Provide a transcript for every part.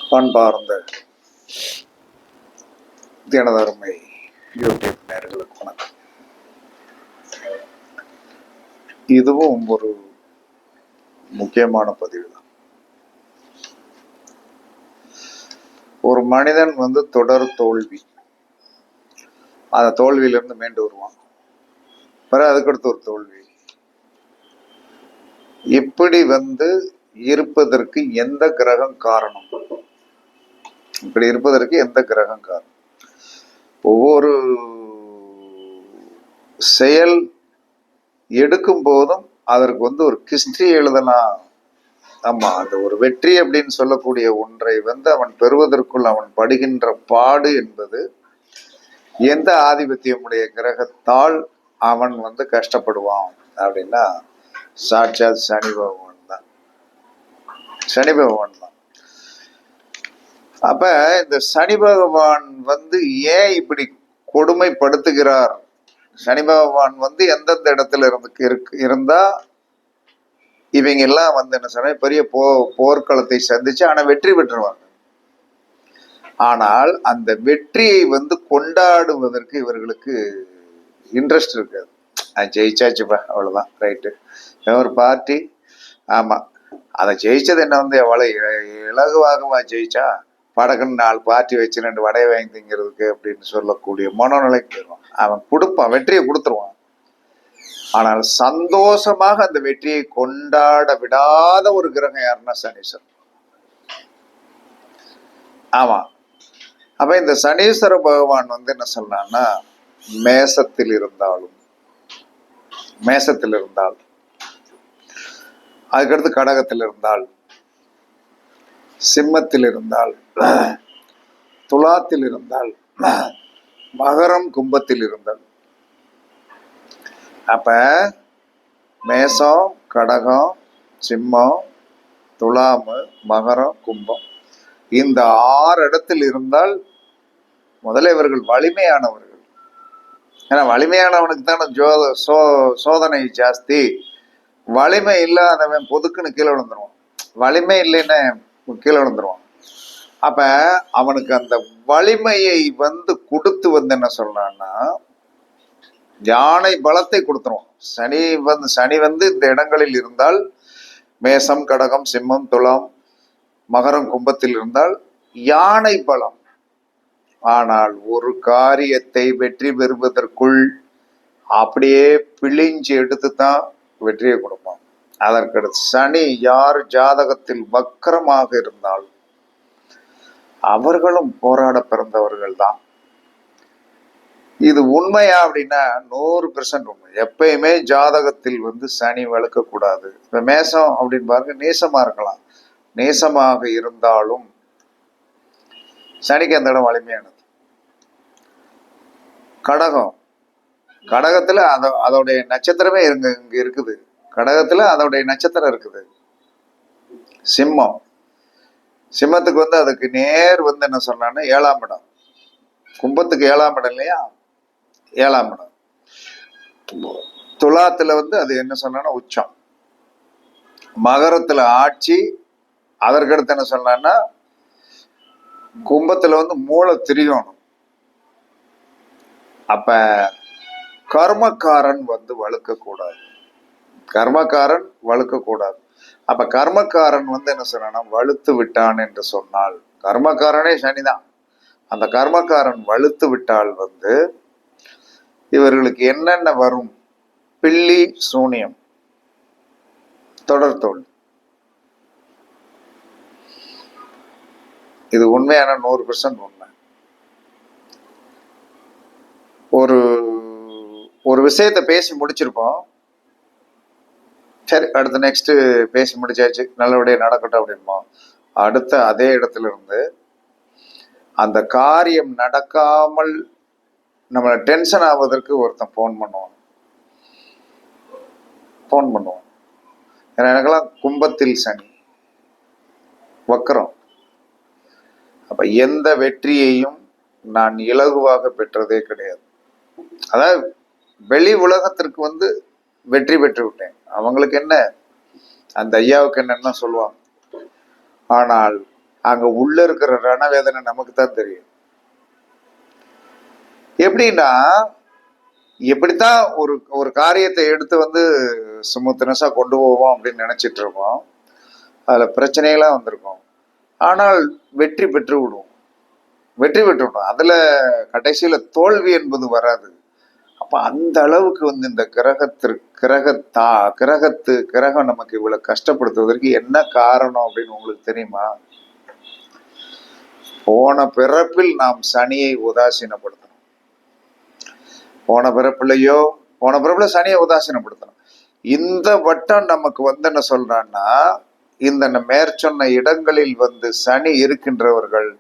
பண்பார்ந்த தினதருமை YouTube நேயர்களுக்கு வணக்கம். இதுவும் ஒரு முக்கியமான பதிவு தான். ஒரு மனிதன் தொடர் தோல்வி, அந்த தோல்வியிலிருந்து மீண்டு வருவான். பிறகு அதுக்கடுத்து ஒரு தோல்வி. இப்படி இருப்பதற்கு எந்த கிரகம் காரணம்? இப்படி இருப்பதற்கு எந்த கிரகம் காரணம்? ஒவ்வொரு செயல் எடுக்கும் போதும் அதற்கு ஒரு ஹிஸ்டரி எழுதலாம். ஆமா, அந்த ஒரு வெற்றி அப்படின்னு சொல்லக்கூடிய ஒன்றை அவன் பெறுவதற்குள் அவன் படுகின்ற பாடு என்பது எந்த ஆதிபத்தியமுடைய கிரகத்தால் அவன் கஷ்டப்படுவான் அப்படின்னா சாட்சாத் சனி பகவான் தான். சனி பகவான் தான். அப்ப இந்த சனி பகவான் ஏன் இப்படி கொடுமைப்படுத்துகிறார்? சனி பகவான் எந்தெந்த இடத்துல இருந்தா இவங்க எல்லாம் என்ன சொன்ன பெரிய போர்க்களத்தை சந்திச்சு ஆனா வெற்றி பெற்றுருவாங்க. ஆனால் அந்த வெற்றியை கொண்டாடுவதற்கு இவர்களுக்கு இன்ட்ரெஸ்ட் இருக்காது. ஜெயிச்சாச்சுப்பா, அவ்வளவுதான், ரைட்டு, ஒரு பார்ட்டி. ஆமா, அதை ஜெயிச்சது என்ன எவ்வளவு இலகுவாகவா ஜெயிச்சா? படக்குன்னு 4 பார்ட்டி வச்சு 2 வடையை வாங்கி திங்கிறதுக்கு அப்படின்னு சொல்லக்கூடிய மனோநிலைக்கு போயிடுவான். அவன் கொடுப்பான், வெற்றியை கொடுத்துருவான். ஆனால் சந்தோஷமாக அந்த வெற்றியை கொண்டாட விடாத ஒரு கிரகம் யாருன்னா சனீஸ்வரன். ஆமா, அப்ப இந்த சனீஸ்வர பகவான் என்ன சொன்னான்னா, மேசத்தில் இருந்தால், அதுக்கடுத்து கடகத்தில் இருந்தால், சிம்மத்தில் இருந்தால், துலாத்தில் இருந்தால், மகரம் கும்பத்தில் இருந்தால், அப்ப மேசம், கடகம், சிம்மம், துலாமு, மகரம், கும்பம், இந்த 6 இடத்தில் இருந்தால் முதல்ல இவர்கள் வலிமையானவர்கள். ஏன்னா வலிமையானவனுக்கு தானே சோதனை ஜாஸ்தி. வலிமை இல்லாதவன் பொதுக்குன்னு கீழே விழுந்துருவான். வலிமை இல்லைன்னு கீழே விழுந்துருவான். அப்ப அவனுக்கு அந்த வலிமையை கொடுத்து என்ன சொல்றான்னா, யானை பலத்தை கொடுத்துருவான். சனி இந்த இடங்களில் இருந்தால், மேசம், கடகம், சிம்மம், துலாம், மகரம், கும்பத்தில் இருந்தால் யானை பலம். ஆனால் ஒரு காரியத்தை வெற்றி பெறுவதற்குள் அப்படியே பிழிஞ்சு எடுத்துத்தான் வெற்றியை கொடுப்பான். அதற்கடுத்து சனி யார் ஜாதகத்தில் வக்கரமாக இருந்தால் அவர்களும் போராட பிறந்தவர்கள் தான். இது உண்மையா அப்படின்னா 100% உண்மை. எப்பயுமே ஜாதகத்தில் சனி வளர்க்க கூடாது. இப்ப மேசம் அப்படின்னு பாருங்க, நேசமா இருக்கலாம். நேசமாக இருந்தாலும் சனிக்கு அந்த இடம் வலிமையானது. கடகத்துல அதோடைய நட்சத்திரமே இங்க இருக்குது. கடகத்துல அதோடைய நட்சத்திரம் இருக்குது. சிம்மத்துக்கு அதுக்கு நேர் என்ன சொன்னான்னு 7ஆம் இடம். கும்பத்துக்கு 7ஆம் இடம் இல்லையா? 7ஆம் இடம். துலாத்துல அது என்ன சொன்னா உச்சம். மகரத்துல ஆட்சி. அதற்கடுத்து என்ன சொன்னா கும்பத்துல மூல திரியோணம். அப்ப கர்மக்காரன் வழுக்க கூடாது. கர்மக்காரன் வழுக்க கூடாது. அப்ப கர்மக்காரன் என்ன சொன்னா வலுத்து விட்டான் என்று சொன்னால், கர்மக்காரனே சனிதான். அந்த கர்மக்காரன் வலுத்து விட்டால் இவர்களுக்கு என்னென்ன வரும்? பில்லி சூனியம், தொடர் தோல்வி. இது உண்மையான 100% உண்மை. ஒரு விஷயத்த பேசி முடிச்சிருப்போம். சரி, அடுத்து நெக்ஸ்ட் பேசி முடிச்சாச்சு, நல்லபடியா நடக்கட்டும் அப்படின்போம். அடுத்த அதே இடத்துல இருந்து அந்த காரியம் நடக்காமல் நம்மளை டென்ஷன் ஆவதற்கு ஒருத்தன் ஃபோன் பண்ணுவான். ஏன்னா எனக்கெல்லாம் கும்பத்தில் சனி வக்கரம். அப்ப எந்த வெற்றியையும் நான் இலகுவாக பெற்றதே கிடையாது. அதாவது வெளி உலகத்திற்கு வெற்றி பெற்று விட்டேன். அவங்களுக்கு என்ன, அந்த ஐயாவுக்கு என்னன்னு சொல்லுவாங்க. ஆனால் அங்க உள்ள இருக்கிற ரணவேதனை நமக்கு தான் தெரியும். எப்படின்னா, எப்படித்தான் ஒரு ஒரு காரியத்தை எடுத்து வந்து ஸ்மூத்னஸா கொண்டு போவோம் அப்படின்னு நினைச்சிட்டு இருக்கோம். அதுல பிரச்சனைகளா வந்திருக்கும். ஆனால் வெற்றி பெற்று விடுவோம். வெற்றி பெற்று விடுவோம். அதுல கடைசியில தோல்வி என்பது வராது. அப்ப அந்த அளவுக்கு வந்து இந்த கிரகம் நமக்கு இவ்வளவு கஷ்டப்படுத்துவதற்கு என்ன காரணம் அப்படின்னு உங்களுக்கு தெரியுமா? போன பிறப்பில் நாம் சனியை உதாசீனப்படுத்தணும். போன பிறப்புல சனியை உதாசீனப்படுத்தணும். இந்த வட்டம் நமக்கு வந்து என்ன சொல்றான்னா, இந்த மேற்சொன்ன இடங்களில் வந்து சனி இருக்கின்றவர்கள்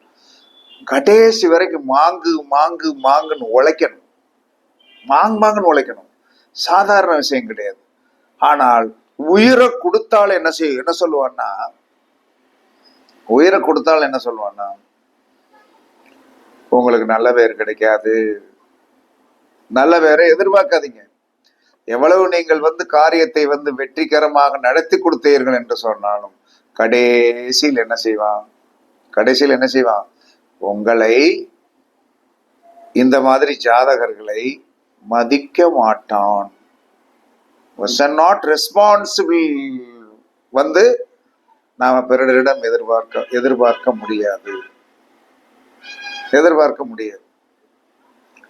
கடைசி வரைக்கும் மாங்குன்னு உழைக்கணும். மாங்குன்னு உழைக்கணும். சாதாரண விஷயம் கிடையாது. ஆனால் உயிரை கொடுத்தால் என்ன சொல்லுவான்னா, உயிரை கொடுத்தால் என்ன சொல்லுவான்னா, உங்களுக்கு நல்ல பேர் கிடைக்காது. நல்ல பேரை எதிர்பார்க்காதீங்க. எவ்வளவு நீங்கள் வந்து காரியத்தை வந்து வெற்றிகரமாக நடத்தி கொடுத்தீர்கள் என்று சொன்னாலும் கடைசியில் என்ன செய்வான்? உங்களை, இந்த மாதிரி ஜாதகர்களை மதிக்க மாட்டான். நாட் ரெஸ்பான்சிபிள் வந்து நாம பிறரிடம் எதிர்பார்க்க முடியாது.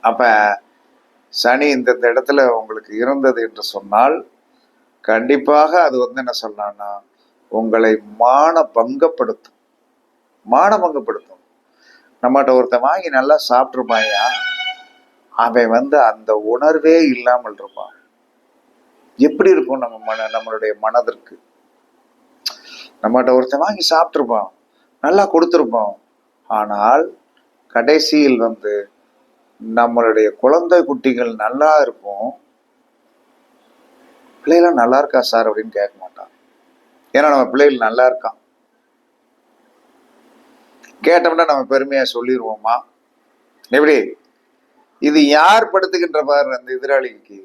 அப்ப சனி இந்த இடத்துல உங்களுக்கு இருந்தது என்று சொன்னால் கண்டிப்பாக அது வந்து என்ன சொல்லலாம்னா, உங்களை மானபங்கப்படுத்தும். நம்மகிட்ட ஒருத்தன் வாங்கி நல்லா சாப்பிட்டுருப்பாயா, அவன் வந்து அந்த உணர்வே இல்லாமல் இருப்பான். எப்படி இருக்கும் நம்மளுடைய மனதிற்கு? நம்மகிட்ட ஒருத்தன் வாங்கி சாப்பிட்டுருப்பான், நல்லா கொடுத்துருப்பான். ஆனால் கடைசியில் வந்து நம்மளுடைய குழந்தை குட்டிகள் நல்லா இருக்கும், பிள்ளைகளாம் நல்லா இருக்கா சார் அப்படின்னு கேட்க மாட்டான். ஏன்னா நம்ம பிள்ளைகள் நல்லா இருக்கான். கேட்டோம்னா நம்ம பெருமையா சொல்லிடுவோமா? எப்படி? இது யார் படுத்துகின்ற பாரு அந்த எதிராளிக்கு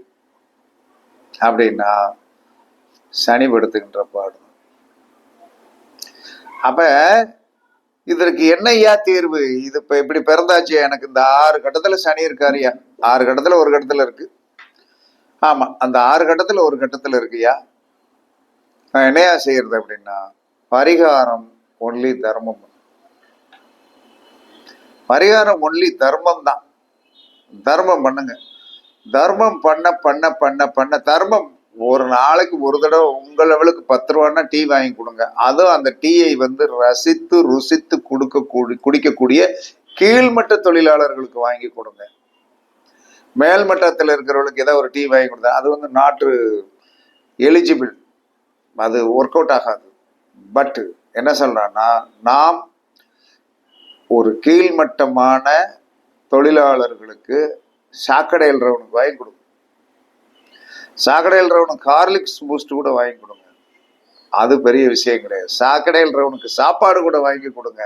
அப்படின்னா, சனி படுத்துகின்ற பாடு. அப்ப இதற்கு என்னையா தீர்வு? இது இப்ப இப்படி பிறந்தாச்சு, எனக்கு இந்த 6 கட்டத்துல சனி இருக்காருயா. 6 கட்டத்துல ஒரு கட்டத்துல இருக்கு. ஆமா, அந்த 6 கட்டத்துல ஒரு கட்டத்துல இருக்குயா. நான் என்னையா செய்யறது அப்படின்னா, பரிகாரம் ஒன்லி தர்மம். பரிகாரம் ஒன்லி தர்மம் தான். தர்மம் பண்ணுங்க. தர்மம் பண்ண தர்மம் ஒரு நாளைக்கு ஒரு தடவை உங்க லெவலுக்கு 10 ரூபான்னா டீ வாங்கி கொடுங்க. அதுவும் அந்த டீயை வந்து ரசித்து ருசித்து குடிக்கக்கூடிய கீழ்மட்ட தொழிலாளர்களுக்கு வாங்கி கொடுங்க. மேல்மட்டத்தில் இருக்கிறவர்களுக்கு ஏதாவது ஒரு டீ வாங்கி கொடுத்தா அது வந்து நாட்டு எலிஜிபிள், அது ஒர்க் அவுட் ஆகாது. பட் என்ன சொல்றான்னா, நாம் ஒரு கீழ்மட்டமான தொழிலாளர்களுக்கு சாக்கடையில் ரவுனுக்கு வாங்கி கொடுங்க. சாக்கடையில் ரவுனுக்கு ஹார்லிக்ஸ் பூஸ்ட் கூட வாங்கி கொடுங்க. அது பெரிய விஷயம் கிடையாது. சாக்கடையில் ரவுனுக்கு சாப்பாடு கூட வாங்கி கொடுங்க.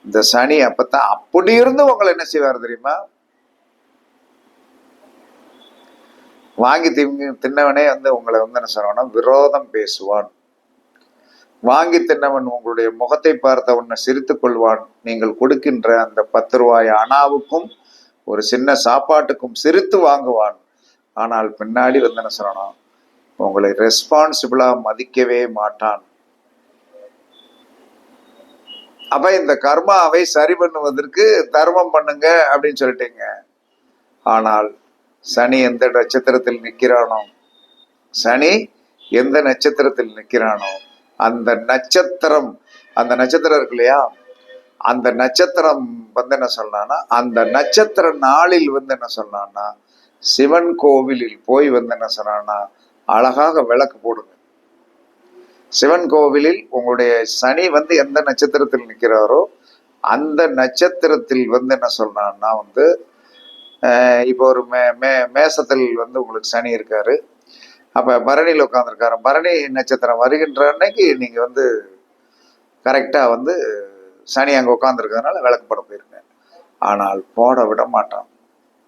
இந்த சனி அப்பத்தான் அப்படி இருந்து உங்களை என்ன செய்வார் தெரியுமா? வாங்கி தின்னவனே வந்து உங்களை வந்து என்ன சொல்றான்னா விரோதம் பேசுவான். வாங்கி தின்னவன் உங்களுடைய முகத்தை பார்த்த உன்னை சிரித்துக் கொள்வான். நீங்கள் கொடுக்கின்ற அந்த 10 ரூபாய் அணாவுக்கும் ஒரு சின்ன சாப்பாட்டுக்கும் சிரித்து வாங்குவான். ஆனால் பின்னாடி வந்து என்ன சொல்லணும், உங்களை ரெஸ்பான்சிபிளா மதிக்கவே மாட்டான். அப்ப இந்த கர்மாவை சரி பண்ணுவதற்கு தர்மம் பண்ணுங்க அப்படின்னு சொல்லிட்டீங்க. ஆனால் சனி எந்த நட்சத்திரத்தில் நிற்கிறானோ, அந்த நட்சத்திரம் இருக்கு இல்லையா, அந்த நட்சத்திரம் வந்து என்ன சொல்லலாம்னா, அந்த நட்சத்திர நாளில் வந்து என்ன சொல்லலாம்னா, சிவன் கோவிலில் போய் வந்து என்ன சொன்னா அழகாக விளக்கு போடுங்க. சிவன் கோவிலில் உங்களுடைய சனி வந்து எந்த நட்சத்திரத்தில் நிற்கிறாரோ அந்த நட்சத்திரத்தில் வந்து என்ன சொல்றான்னா வந்து, இப்போ ஒரு மேசத்தில் வந்து உங்களுக்கு சனி இருக்காரு, அப்ப பரணியில் உட்காந்துருக்காரு. பரணி நட்சத்திரம் வருகின்ற அன்னைக்கு நீங்க வந்து கரெக்டா வந்து சனி அங்க உட்காந்துருக்கிறதுனால விளக்கு போட போயிருங்க. ஆனால் போட விட மாட்டான்.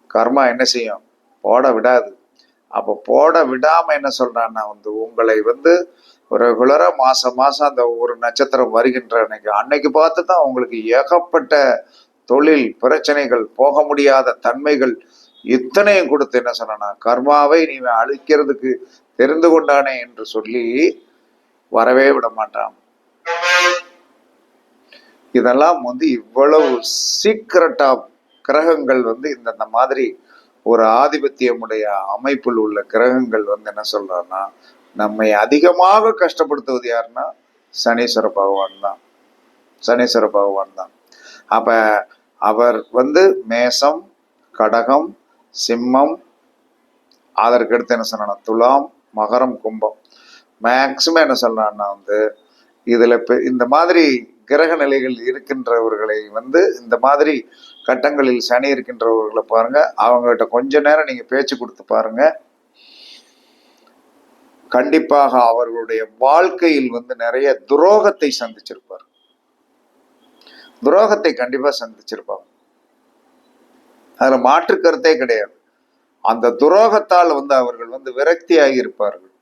கர்மா என்ன செய்யும்? போட விடாது. அப்போ போட விடாம என்ன சொல்றான்னா வந்து, உங்களை வந்து ரெகுலரா மாசம் மாசம் அந்த ஒரு நட்சத்திரம் வருகின்ற அன்னைக்கு பார்த்து தான் உங்களுக்கு ஏகப்பட்ட தொழில் பிரச்சனைகள், போக முடியாத தன்மைகள் இத்தனையும் கொடுத்து என்ன சொன்னா, கர்மாவை நீ அழிக்கிறதுக்கு தெரிந்து கொண்டானே என்று சொல்லி வரவே விட மாட்டான். இதெல்லாம் இவ்வளவு சீக்கிரட் ஆஃப் கிரகங்கள் இந்த மாதிரி ஒரு ஆதிபத்தியமுடைய அமைப்பில் உள்ள கிரகங்கள் என்ன சொல்றான்னா, நம்மை அதிகமாக கஷ்டப்படுத்துவது யாருன்னா சனீஸ்வர பகவான் தான். சனீஸ்வர பகவான் தான். அப்ப அவர் மேசம், கடகம், சிம்மம், அதற்கடுத்து என்ன சொன்னா துலாம், மகரம், கும்பம். மேக்சிமம் என்ன சொல்றான்னா இதுல இந்த மாதிரி கிரக நிலைகள் இருக்கின்றவர்களை இந்த மாதிரி கட்டங்களில் சனி இருக்கின்றவர்களை பாருங்க, அவங்ககிட்ட கொஞ்ச நேரம் நீங்க பேச்சு கொடுத்து பாருங்க. கண்டிப்பாக அவர்களுடைய வாழ்க்கையில் நிறைய துரோகத்தை சந்திச்சிருப்பார். துரோகத்தை கண்டிப்பா சந்திச்சிருப்பாங்க. அதுல மாற்று கருத்தே கிடையாது. அந்த துரோகத்தால் அவர்கள் விரக்தியாகி இருப்பார்கள்.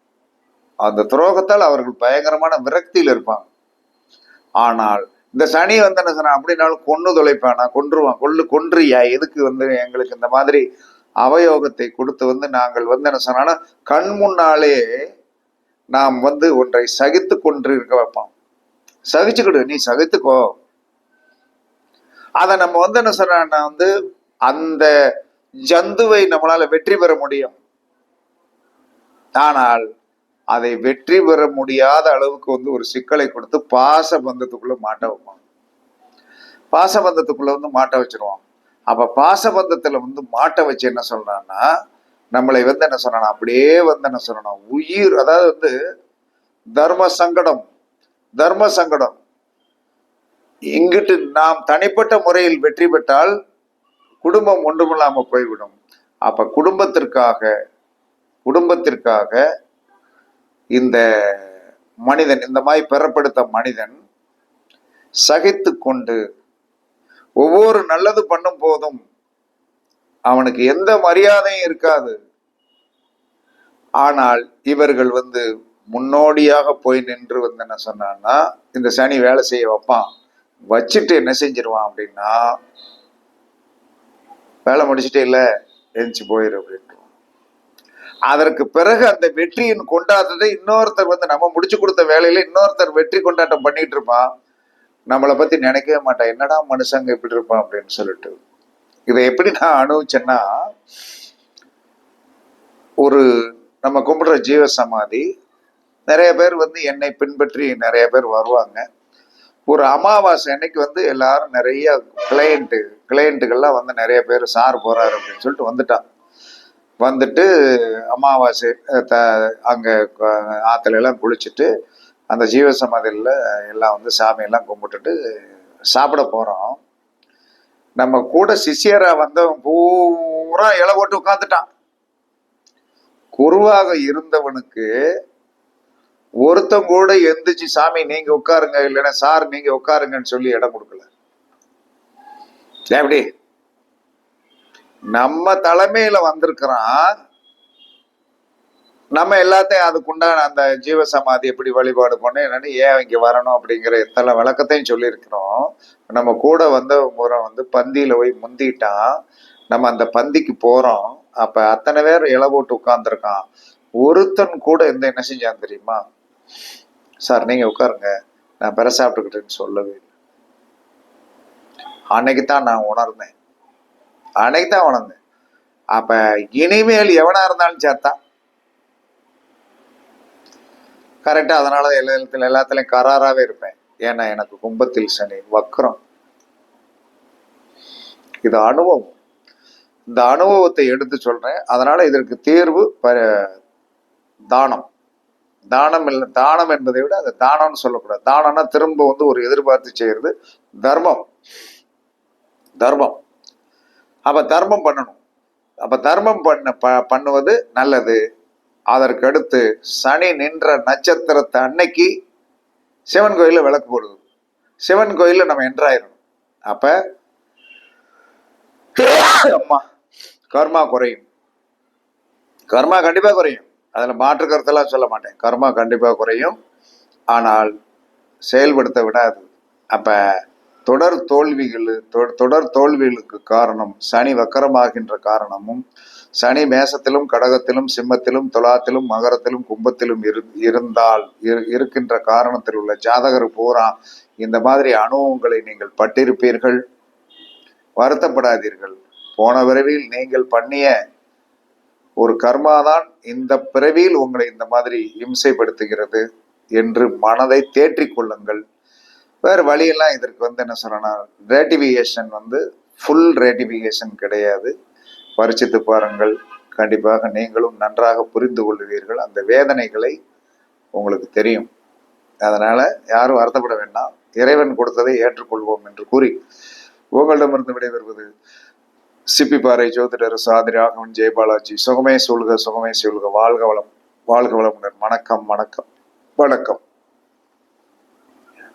அந்த துரோகத்தால் அவர்கள் பயங்கரமான விரக்தியில் இருப்பாங்க. ஆனால் இந்த சனி என்ன சொன்னா, அப்படின்னாலும் கொன்று தொலைப்பானா, கொன்றுவான். கொன்றியா எதுக்கு எங்களுக்கு இந்த மாதிரி அவயோகத்தை கொடுத்து நாங்கள் என்ன சொன்னா கண் முன்னாலே நாம் ஒன்றை சகித்து கொன்று இருக்க வைப்பான். சகிச்சுக்கிடு, நீ சகித்துக்கோ. அத நம்ம என்ன சொன்னா அந்த ஜந்துவை நம்மளால வெற்றி பெற முடியும். ஆனால் அதை வெற்றி பெற முடியாத அளவுக்கு ஒரு சிக்கலை கொடுத்து பாச பந்தத்துக்குள்ள மாட்ட வைப்பாங்க. பாச பந்தத்துக்குள்ள மாட்ட வச்சிருவாங்க. அப்ப பாச பந்தத்துல மாட்ட வச்சு என்ன சொல்றான்னா, நம்மளை என்ன சொன்னா அப்படியே என்ன சொன்னா உயிர், அதாவது தர்ம சங்கடம். தர்ம சங்கடம் இங்கிட்டு நாம் தனிப்பட்ட முறையில் வெற்றி பெற்றால் குடும்பம் ஒன்றுமில்லாம போய்விடும். அப்ப குடும்பத்திற்காக இந்த மனிதன், இந்த மாதிரி பெறப்படுத்த மனிதன் சகித்து கொண்டு ஒவ்வொரு நல்லது பண்ணும் போதும் அவனுக்கு எந்த மரியாதையும் இருக்காது. ஆனால் இவர்கள் முன்னோடியாக போய் நின்று என்ன சொன்னான்னா, இந்த சனி வேலை செய்ய வைப்பான். வச்சுட்டு என்ன செஞ்சிருவான் அப்படின்னா, வேலை முடிச்சுட்டே இல்ல எழுந்துச்சு போயிரு அப்படின்ட்டு. அதற்கு பிறகு அந்த வெற்றியின் கொண்டாட்டத்தை இன்னொருத்தர் நம்ம முடிச்சு கொடுத்த வேலையில இன்னொருத்தர் வெற்றி கொண்டாட்டம் பண்ணிட்டு இருப்பான். நம்மளை பத்தி நினைக்கவே மாட்டான், என்னடா மனுஷங்க இப்படி இருப்பான் அப்படின்னு சொல்லிட்டு. இதை எப்படி நான் அனுபவிச்சேன்னா, ஒரு நம்ம கும்பிடுற ஜீவ சமாதி நிறைய பேர் என்னை பின்பற்றி நிறைய பேர் வருவாங்க. ஒரு அமாவாசை அன்னைக்கு எல்லாரும் நிறைய கிளையண்ட்டுகள்லாம் நிறைய பேர் சார் போறாரு அப்படின்னு சொல்லிட்டு வந்துட்டான். வந்துட்டு அமாவாசை அங்க ஆத்துல எல்லாம் குளிச்சுட்டு அந்த ஜீவசமாதியில எல்லாம் சாமியெல்லாம் கும்பிட்டுட்டு சாப்பிட போறோம். நம்ம கூட சிஷியரா வந்தவன் பூரா இலை போட்டு உட்காந்துட்டான். குருவாக இருந்தவனுக்கு ஒருத்தன் கூட எந்திரிச்சு சாமி நீங்க உட்காருங்க, இல்லைன்னா சார் நீங்க உட்காருங்கன்னு சொல்லி இடம் கொடுக்கல. எப்படி நம்ம தலைமையில வந்திருக்கிறான், நம்ம எல்லாத்தையும் அதுக்குண்டான அந்த ஜீவசமாதி எப்படி வழிபாடு பண்ண என்னன்னு ஏன் இங்க வரணும் அப்படிங்கிற எத்தனை விளக்கத்தையும் சொல்லி இருக்கிறோம். நம்ம கூட முறை பந்தியில போய் முந்திட்டான். நம்ம அந்த பந்திக்கு போறோம். அப்ப அத்தனை பேர் இலை போட்டு உட்கார்ந்துருக்கான். ஒருத்தன் கூட என்ன செஞ்சான் தெரியுமா, சார் நீங்க உட்காருங்க நான் பெற சாப்பிட்டுக்கிட்டேன்னு சொல்லவே இல்லை. அன்னைக்குத்தான் நான் உணர்ந்தேன். அப்ப இனிமேல் எவனா இருந்தாலும் சேர்த்தான் கரெக்டா. அதனால எல்லாத்துலயும் கராராவே இருப்பேன். ஏன்னா எனக்கு கும்பத்தில் சனி வக்ரம். இது அனுபவம். இந்த அனுபவத்தை எடுத்து சொல்றேன். அதனால இதற்கு தீர்வு தானம். தானம் என்பதை விட அதை தானம்னு சொல்லக்கூடாது. தானம்னா திரும்ப ஒரு எதிர்பார்த்து செய்யறது. தர்மம். அப்ப தர்மம் பண்ணணும். அப்ப தர்மம் பண்ணுவது நல்லது. அதற்கு அடுத்து சனி நின்ற நட்சத்திரத்தை அன்னைக்கு சிவன் கோயில விளக்கு போடுது. சிவன் கோயில நம்ம என்ட்ராயிரும். அப்ப அம்மா கர்மா குறையும். கர்மா கண்டிப்பா குறையும். அதுல மாற்று கருத்தெல்லாம் சொல்ல மாட்டேன். கர்மா கண்டிப்பா குறையும். ஆனால் செயல்படுத்த விடாது. அப்ப தொடர் தோல்விகளுக்கு காரணம் சனி வக்கரமாகின்ற காரணமும், சனி மேசத்திலும் கடகத்திலும் சிம்மத்திலும் துலாத்திலும் மகரத்திலும் கும்பத்திலும் இருந்தால் இருக்கின்ற காரணத்தில் உள்ள ஜாதகர் பூரா இந்த மாதிரி அனுபவங்களை நீங்கள் பட்டிருப்பீர்கள். வருத்தப்படாதீர்கள். போன பிறவியில் நீங்கள் பண்ணிய ஒரு கர்மாதான் இந்த பிறவியில் உங்களை இந்த மாதிரி இம்சைப்படுத்துகிறது என்று மனதை தேற்றிக் கொள்ளுங்கள். வேறு வழியெல்லாம் இதற்கு என்ன சொல்லணும்னா, ரேட்டிஃபிகேஷன் ஃபுல் ரேட்டிஃபிகேஷன் கிடையாது. பரிசித்து பாருங்கள். கண்டிப்பாக நீங்களும் நன்றாக புரிந்து கொள்வீர்கள். அந்த வேதனைகளை உங்களுக்கு தெரியும். அதனால யாரும் வருத்தப்பட வேண்டாம். இறைவன் கொடுத்ததை ஏற்றுக்கொள்வோம் என்று கூறி உங்களிடமிருந்து விடைபெறுவது சிப்பிப்பாறை ஜோதிடர் சாதி ராகவன் ஜெயபாலாஜி. சுகமே சொல்க சுகமே சொல்க. வாழ்க வளம், வாழ்க வளமுடன். வணக்கம் வணக்கம் வணக்கம்.